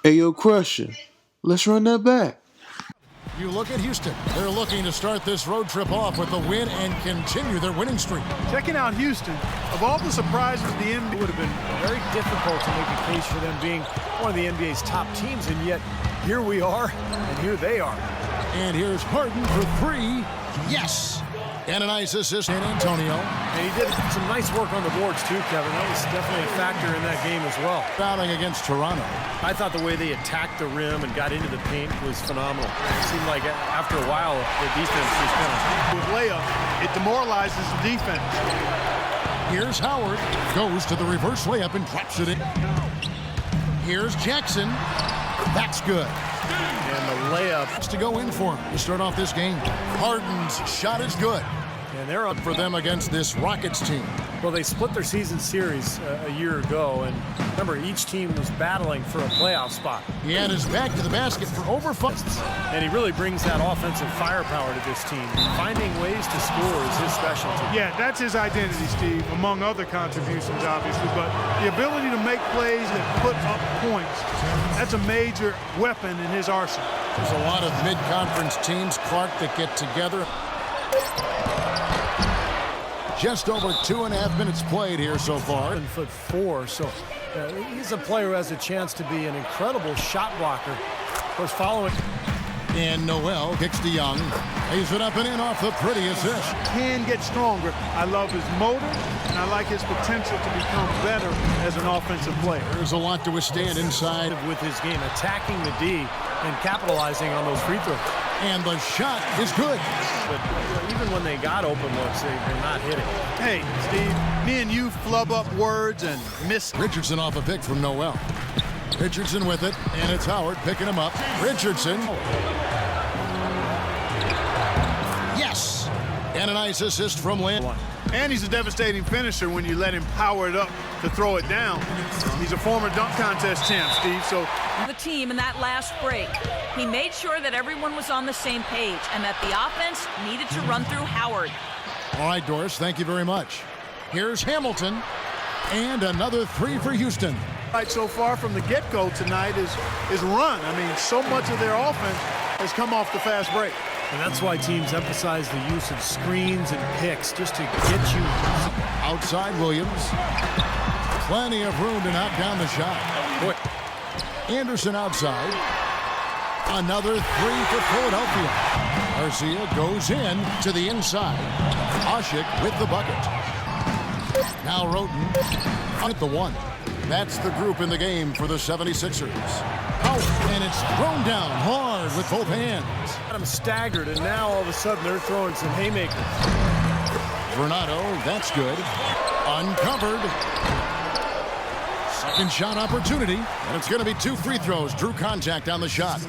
Hey, yo, Crusher, let's run that back. You look at Houston. They're looking to start this road trip off with a win and continue their winning streak. Checking out Houston, of all the surprises the NBA would have been very difficult to make a case for them being one of the NBA's top teams, and yet here we are, and here they are. And here's Harden for three. Yes! And a nice assist, San Antonio. And he did some nice work on the boards too, Kevin. That was definitely a factor in that game as well. Fouling against Toronto. I thought the way they attacked the rim and got into the paint was phenomenal. It seemed like after a while, the defense just kind of... with layup, it demoralizes the defense. Here's Howard. Goes to the reverse layup and drops it in. Here's Jackson. That's good. And the layup to go in for him to start off this game. Harden's shot is good. And they're up for them against this Rockets team. Well, they split their season series a year ago, and remember, each team was battling for a playoff spot. He had his back to the basket for over 5. And he really brings that offensive firepower to this team. Finding ways to score is his specialty. Yeah, that's his identity, Steve, among other contributions, obviously. But the ability to make plays that put up points, that's a major weapon in his arsenal. There's a lot of mid-conference teams, Clark, that get together. Just over 2.5 minutes played here so far. 7'4", so he's a player who has a chance to be an incredible shot blocker. Of course, following. And Noel kicks to Young. Lays it up and in off the pretty assist. Can get stronger. I love his motor, and I like his potential to become better as an offensive player. There's a lot to withstand inside with his game, attacking the D and capitalizing on those free throws. And the shot is good. But even when they got open looks, they're not hitting. Hey, Steve, me and you flub up words and miss. Richardson off a pick from Noel. Richardson with it, and it's Howard picking him up. Richardson. Yes! And a nice assist from Lynn. And he's a devastating finisher when you let him power it up to throw it down. He's a former dunk contest champ, Steve, so... The team in that last break. He made sure that everyone was on the same page and that the offense needed to run through Howard. All right, Doris, thank you very much. Here's Hamilton, and another three for Houston. Right, so far from the get-go tonight is run. I mean, so much of their offense has come off the fast break. And that's why teams emphasize the use of screens and picks just to get you. Outside Williams. Plenty of room to knock down the shot. Boy. Anderson outside. Another three for Philadelphia. Garcia goes in to the inside. Oshik with the bucket. Now Roten at the one. That's the group in the game for the 76ers. Out, and it's thrown down hard with both hands. I'm staggered, and now all of a sudden they're throwing some haymakers. Vernado, that's good. Uncovered. Second shot opportunity, and it's going to be 2 free throws. Drew contact on the shot.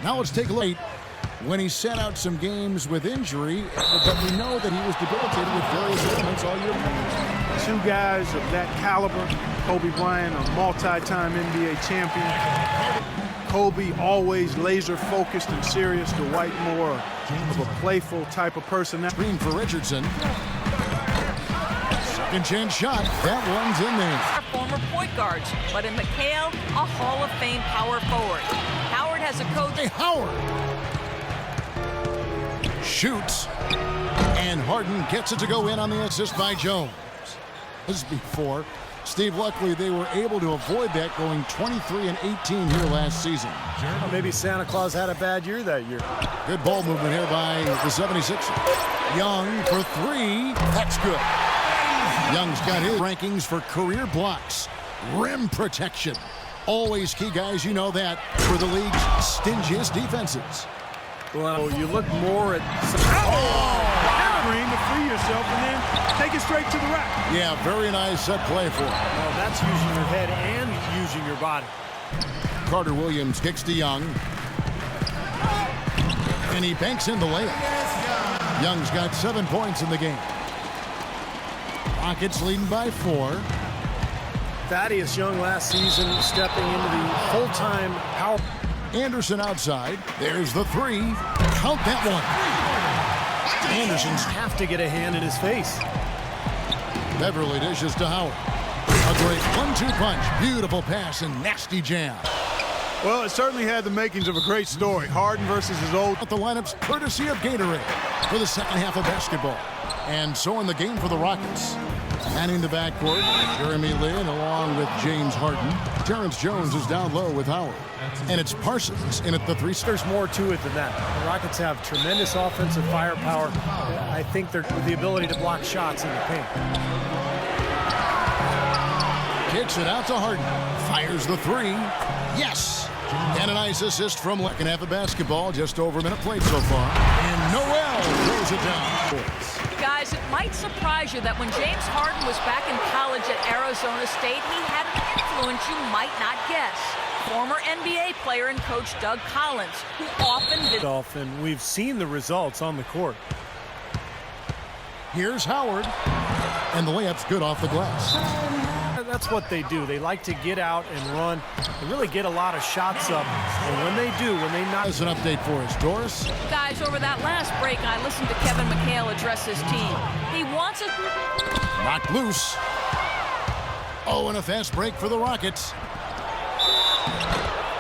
Now let's take a look. When he sat out some games with injury, but we know that he was debilitated with various ailments all year long. 2 guys of that caliber. Kobe Bryant, a multi-time NBA champion. Kobe always laser-focused and serious. Dwight more of a playful type of personality. Screen for Richardson. Second chance shot. That one's in there. Former point guards, but in McHale, a Hall of Fame power forward. Howard has a coach. Hey, Howard shoots, and Harden gets it to go in on the assist by Jones. This is before. Steve, luckily they were able to avoid that, going 23-18 here last season. Well, maybe Santa Claus had a bad year that year. Good ball movement here by the 76ers. Young for 3. That's good. Young's got his rankings for career blocks, rim protection. Always key, guys, you know that, for the league's stingiest defenses. Well, you look more at... Screen to free yourself and then take it straight to the rack. Yeah, very nice set play for him. Well, that's using your head and using your body. Carter Williams kicks to Young. And he banks in the layup. Young's got 7 points in the game. Rockets leading by 4. Thaddeus Young last season stepping into the full-time power. Anderson outside. There's the 3. Count that one. Anderson's have to get a hand in his face. Beverly dishes to Howard. A Great 1-2 punch. Beautiful pass and nasty jam. Well, it certainly had the makings of a great story. Harden versus his old. The lineups courtesy of Gatorade for the second half of basketball. And so in the game for the Rockets. Manning the backcourt, Jeremy Lin along with James Harden. Terrence Jones is down low with Howard. And it's Parsons in at the three. There's more to it than that. The Rockets have tremendous offensive firepower. I think they're with the ability to block shots in the paint. Kicks it out to Harden. Fires the three. Yes! And a nice assist from second half of basketball. Just over a minute played so far. And Noel throws it down. Guys, it might surprise you that when James Harden was back in college at Arizona State, he had an influence you might not guess. Former NBA player and coach Doug Collins, who often And we've seen the results on the court. Here's Howard. And the layup's good off the glass. That's what they do. They like to get out and run and really get a lot of shots up. And when they do, when they knock. There's an update for us, Doris. Guys, over that last break, I listened to Kevin McHale address his team. He wants it. Knocked loose. Oh, and a fast break for the Rockets.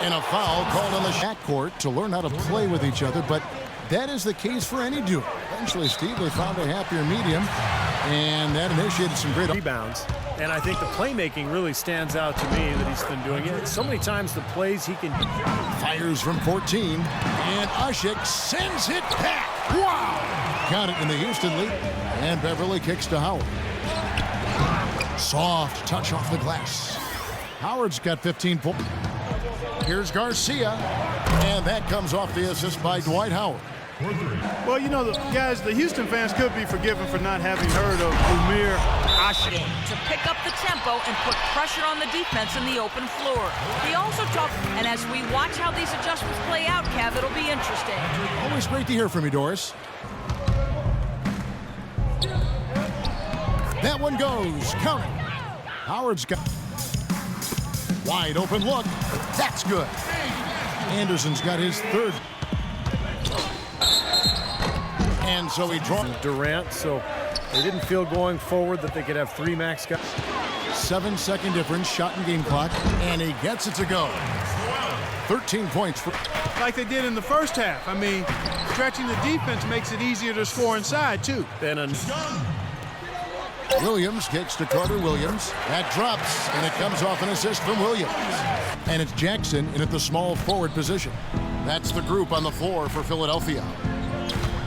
And a foul called on the backcourt to learn how to play with each other, but that is the case for any duo. Eventually, Steve, they found a happier medium, and that initiated some great rebounds. And I think the playmaking really stands out to me that he's been doing it. So many times the plays he can. Fires from 14, and Ashik sends it back. Wow! Count it in the Houston lead, and Beverly kicks to Howard. Soft touch off the glass. Howard's got 15 points. Here's Garcia, and that comes off the assist by Dwight Howard. Well, you know, guys, the Houston fans could be forgiven for not having heard of Umir Ashik. To pick up the tempo and put pressure on the defense in the open floor. He also talked, and as we watch how these adjustments play out, Kev, it'll be interesting. Always great to hear from you, Doris. That one goes. Count it. Howard's got wide open look. That's good. Anderson's got his third. And so he draws Durant, so they didn't feel going forward that they could have three max guys. 7-second difference, shot and game clock, and he gets it to go. 13 points for. Like they did in the first half. I mean, stretching the defense makes it easier to score inside, too. Williams kicks to Carter Williams. That drops, and it comes off an assist from Williams. And it's Jackson in at the small forward position. That's the group on the floor for Philadelphia.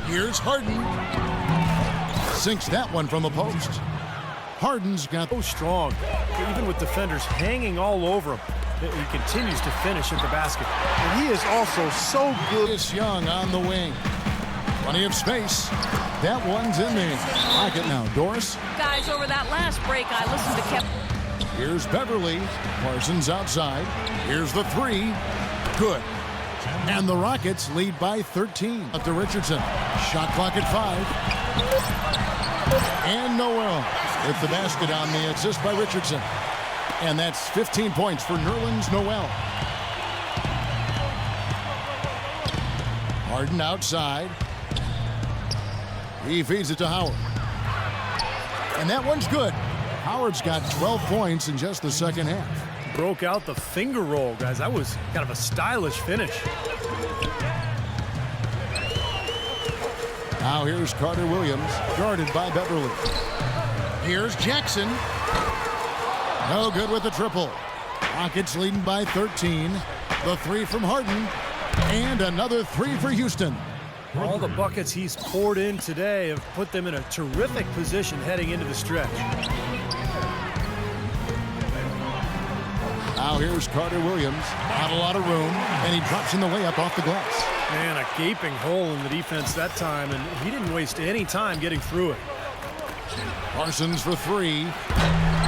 Here's Harden. Sinks that one from the post. Harden's got so strong. Even with defenders hanging all over him, he continues to finish at the basket. And he is also so good. It's Young on the wing. Plenty of space. That one's in the pocket now. Doris? Guys, over that last break, I listened to Kevin. Here's Beverly. Parsons outside. Here's the three. Good. And the Rockets lead by 13. Up to Richardson. Shot clock at 5. And Noel with the basket on the assist by Richardson. And that's 15 points for Nerlens Noel. Harden outside. He feeds it to Howard. And that one's good. Howard's got 12 points in just the second half. Broke out the finger roll, guys. That was kind of a stylish finish. Now here's Carter Williams, guarded by Beverly. Here's Jackson. No good with the triple. Rockets leading by 13. The three from Harden. And another three for Houston. All the buckets he's poured in today have put them in a terrific position heading into the stretch. Now here's Carter Williams. Not a lot of room, and he drops in the layup off the glass. Man, a gaping hole in the defense that time, and he didn't waste any time getting through it. Parsons for three.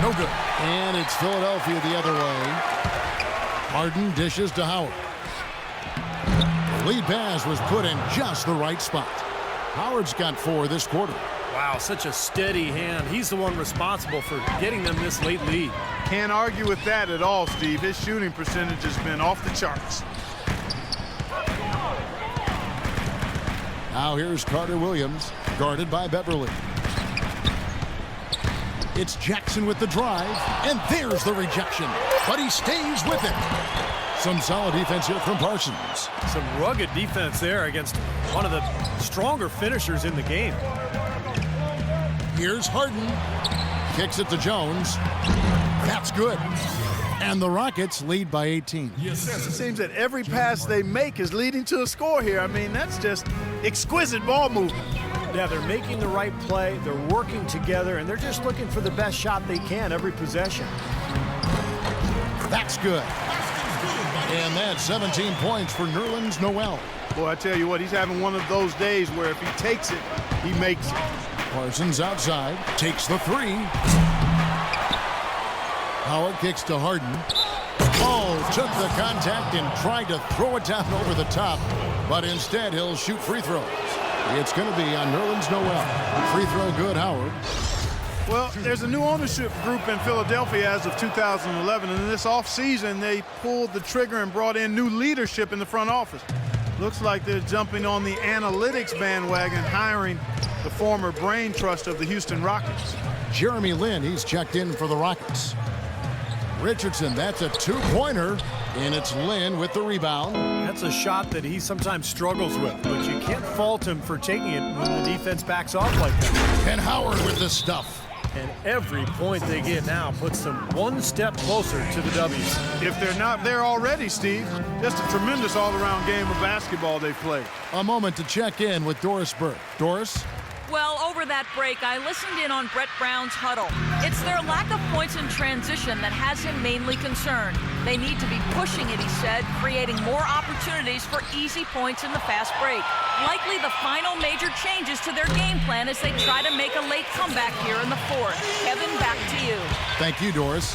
No good. And it's Philadelphia the other way. Harden dishes to Howard. The lead pass was put in just the right spot. Howard's got 4 this quarter. Wow, such a steady hand. He's the one responsible for getting them this late lead. Can't argue with that at all, Steve. His shooting percentage has been off the charts. Now here's Carter Williams, guarded by Beverly. It's Jackson with the drive, and there's the rejection. But he stays with it. Some solid defense here from Parsons. Some rugged defense there against one of the stronger finishers in the game. Here's Harden. Kicks it to Jones. That's good. And the Rockets lead by 18. Yes, it seems that every pass they make is leading to a score here. I mean, that's just exquisite ball movement. Yeah, they're making the right play, they're working together, and they're just looking for the best shot they can every possession. That's good. And that's 17 points for Nerlens Noel. Boy, I tell you what, he's having one of those days where if he takes it, he makes it. Parsons outside, takes the three. Howard kicks to Harden. Oh, took the contact and tried to throw it down over the top, but instead he'll shoot free throws. It's going to be on Nerlens Noel. Free throw good, Howard. Well, there's a new ownership group in Philadelphia as of 2011, and in this offseason, they pulled the trigger and brought in new leadership in the front office. Looks like they're jumping on the analytics bandwagon, hiring the former brain trust of the Houston Rockets. Jeremy Lin, he's checked in for the Rockets. Richardson, that's a two-pointer, and it's Lin with the rebound. That's a shot that he sometimes struggles with, but you can't fault him for taking it when the defense backs off like that. And Howard with the stuff. And every point they get now puts them one step closer to the W's. If they're not there already, Steve, just a tremendous all-around game of basketball they've played. A moment to check in with Doris Burke. Doris? Well, over that break, I listened in on Brett Brown's huddle. It's their lack of points in transition that has him mainly concerned. They need to be pushing it, he said, creating more opportunities for easy points in the fast break. Likely the final major changes to their game plan as they try to make a late comeback here in the fourth. Kevin, back to you. Thank you, Doris.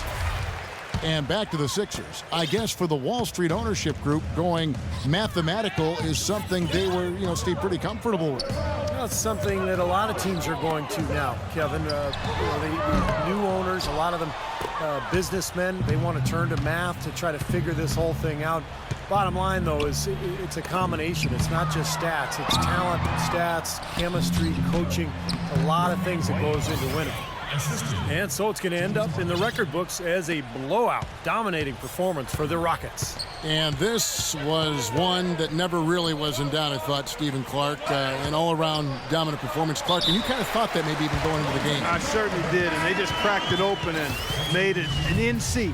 And back to the Sixers. I guess for the Wall Street ownership group, going mathematical is something they were, Steve, pretty comfortable with. Well, it's something that a lot of teams are going to now, Kevin. The new owners, a lot of them businessmen, they want to turn to math to try to figure this whole thing out. Bottom line, though, is it's a combination. It's not just stats. It's talent, stats, chemistry, coaching, a lot of things that goes into winning. And so it's going to end up in the record books as a blowout, dominating performance for the Rockets. And this was one that never really was in doubt, I thought, Stephen Clark, an all-around dominant performance. Clark, and you kind of thought that maybe even going into the game. I certainly did, and they just cracked it open and made it an NC.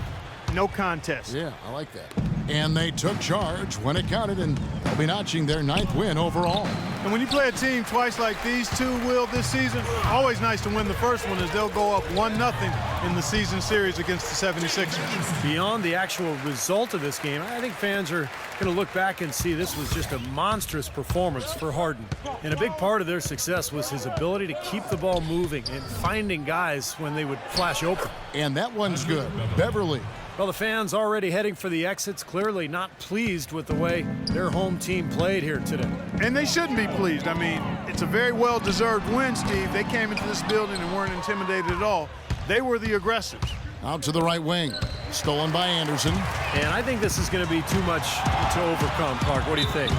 No contest. Yeah, I like that. And they took charge when it counted, and they'll be notching their 9th win overall. And when you play a team twice like these two will this season, always nice to win the first one as they'll go up 1-0 in the season series against the 76ers. Beyond the actual result of this game, I think fans are going to look back and see this was just a monstrous performance for Harden. And a big part of their success was his ability to keep the ball moving and finding guys when they would flash open. And that one's good. Beverly. Well, the fans already heading for the exits, clearly not pleased with the way their home team played here today. And they shouldn't be pleased. I mean, it's a very well-deserved win, Steve. They came into this building and weren't intimidated at all. They were the aggressors. Out to the right wing. Stolen by Anderson. And I think this is going to be too much to overcome, Clark. What do you think?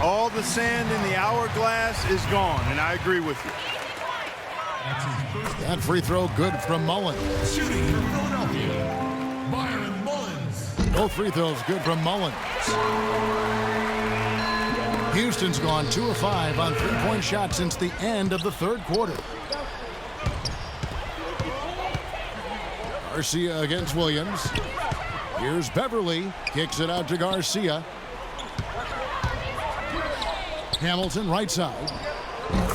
All the sand in the hourglass is gone, and I agree with you. That free throw good from Mullen. Shooting for Philadelphia, Byron Mullins. Both free throws good from Mullins. Houston's gone 2 of 5 on three-point shots since the end of the third quarter. Garcia against Williams. Here's Beverly. Kicks it out to Garcia. Hamilton right side.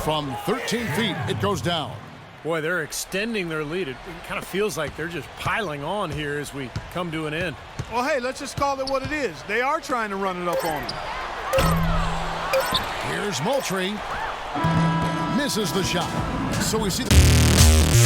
From 13 feet, it goes down. Boy, they're extending their lead. It kind of feels like they're just piling on here as we come to an end. Well, hey, let's just call it what it is. They are trying to run it up on them. Here's Moultrie. Misses the shot. So we see the